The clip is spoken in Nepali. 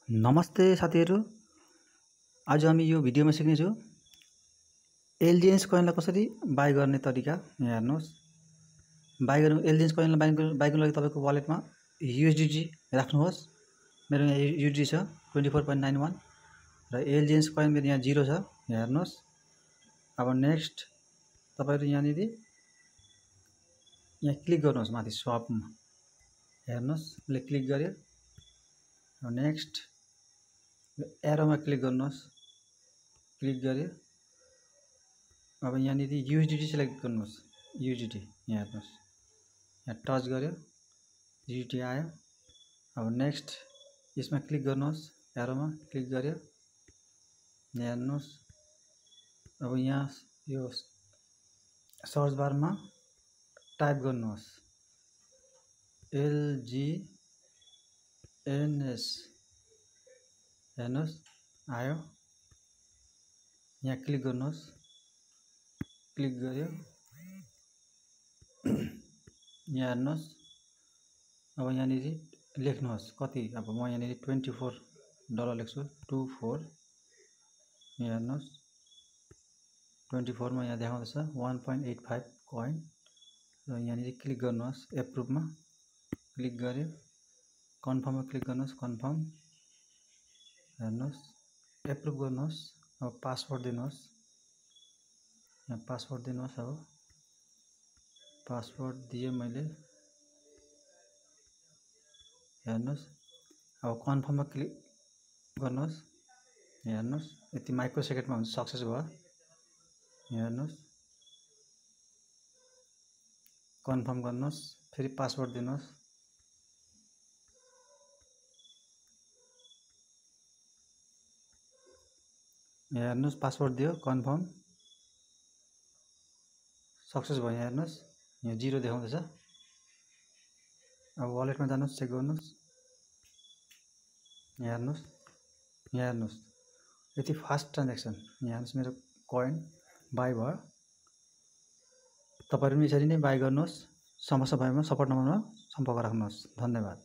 नमस्ते साथीहरु, आज हामी यो भिडियोमा सिक्नेछौँ एलजिएन्स कोइनलाई कसरी बाइ गर्ने तरिका। यहाँ हेर्नुहोस्, बाइ गर्नु एलजिएन्स कोइनलाई बाइ गर्नुको लागि तपाईको वालेटमा युएसडीटी राख्नुहोस्। मेरो यहाँ युएसडी छ 24.91 र एलजिएन्स कोइन मेरो यहाँ 0 छ। यहाँ हेर्नुहोस्। अब नेक्स्ट तपाईहरु यहाँ क्लिक गर्नुहोस् माथि स्वपमा। हेर्नुहोस्, मैले क्लिक गरे। अब नेक्स्ट एरोमा क्लिक गर्नुहोस्। क्लिक गरे। अब यहाँ युएसडीटी सिलेक्ट गर्नुहोस्। युएसडीटी यहाँ हेर्नुहोस्, यहाँ टच गर्यो, युएसडीटी आयो। अब नेक्स्ट यसमा क्लिक गर्नुहोस्। एरोमा क्लिक गर्यो, यहाँ हेर्नुहोस्। अब यहाँ यो सर्च बारमा टाइप गर्नुहोस् LGNS। हेर्नुहोस् आयो। यहाँ क्लिक गर्नुहोस्। क्लिक गर्यो, यहाँ हेर्नुहोस्। अब यहाँ लेख्नुहोस् कति। अब म यहाँ $24 लेख्छु। 24। यहाँ हेर्नुहोस् 24 मा यहाँ देखाउँदैछ 1.85 कोइन। र यहाँ क्लिक गर्नुहोस्। एप्रुभमा क्लिक गर्यो, कन्फर्ममा क्लिक गर्नुहोस्। कन्फर्म। हेर्नुहोस्, एप्रुभ गर्नुहोस्। अब पासवर्ड दिनुहोस्। यहाँ पासवर्ड दिनुहोस्। अब पासवर्ड दिए मैले। हेर्नुहोस्, अब कन्फर्ममा क्लिक गर्नुहोस्। यहाँ हेर्नुहोस्, यति माइक्रो सेकेन्डमा हुन्छ, सक्सेस भयो। यहाँ हेर्नुहोस्, कन्फर्म गर्नुहोस्। फेरि पासवर्ड दिनुहोस्। यहाँ हेर्नुहोस्, पासवर्ड दियो, कन्फर्म, सक्सेस भयो। यहाँ हेर्नुहोस्, यहाँ 0 देखाउँदैछ। अब वालेटमा जानुहोस्, चेक गर्नुहोस्। यहाँ हेर्नुहोस्, यहाँ हेर्नुहोस्, यति फास्ट ट्रान्ज्याक्सन। यहाँ हेर्नुहोस्, मेरो कोइन बाइ भयो। तपाईहरु पनि यसरी नै बाइ गर्नुहोस्। समस्या भएमा सपोर्ट नम्बरमा सम्पर्क राख्नुहोस्। धन्यवाद।